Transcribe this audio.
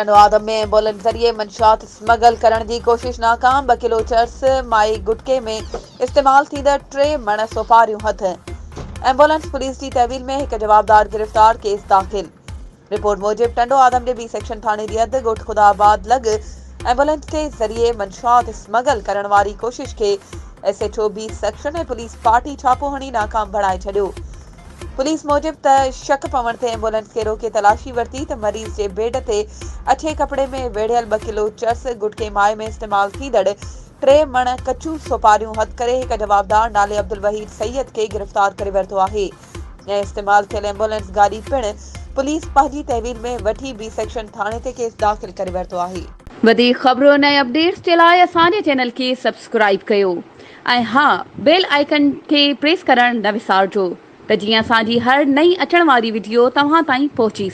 टंडो आदम में एम्बुलेंस ज़रिए मंशात स्मगल करण की कोशिश नाकाम। 2 किलो चर्स माई गुटके में इस्तेमाल थींदड़ 3 मण सोपारियूं हथ। एम्बुलेंस पुलिस की तहवील में एक जवाबदार गिरफ्तार, केस दाखिल। रिपोर्ट मूजिब टंडो आदम जे बी सेक्शन थाने की हद ॻोठ ख़ुदाबाद लग एम्बुलेंस के ज़रिए मंशात स्मगल करण वारी कोशिश के SHO बी सेक्शन ऐं पुलिस पार्टी छापो हणी नाकाम बणाए छॾियो। पुलिस मूजिब त शक पवण ते एम्बुलेंस खे रोके तलाशी वरिती त मरीज़ जे बेड ते अछे कपड़े में वेढ़ियल 2 किलो चर्स गुटके माए में इस्तेमाल थींदड़ 3 मण कचूं सोपारियूं हथ करे एक जवाबदार नाले अब्दुल वहीद सैयद के गिरफ्तार करे वरितो आहे ऐं इस्तेमाल थियल एम्बुलेंस गाड़ी पिण पुलिस पंहिंजी तहवील में वठी बी सेक्शन थाने ते केस दाखिल करे वरितो आहे। वधीक ख़बरुनि ऐं अपडेट्स जे लाइ असांजे चैनल खे सब्सक्राइब कयो ऐं हा, बेल आइकन खे प्रेस करणु न विसारिजो त जीअं असांजी हर नई अचण वारी वीडियो तव्हां ताईं पहुची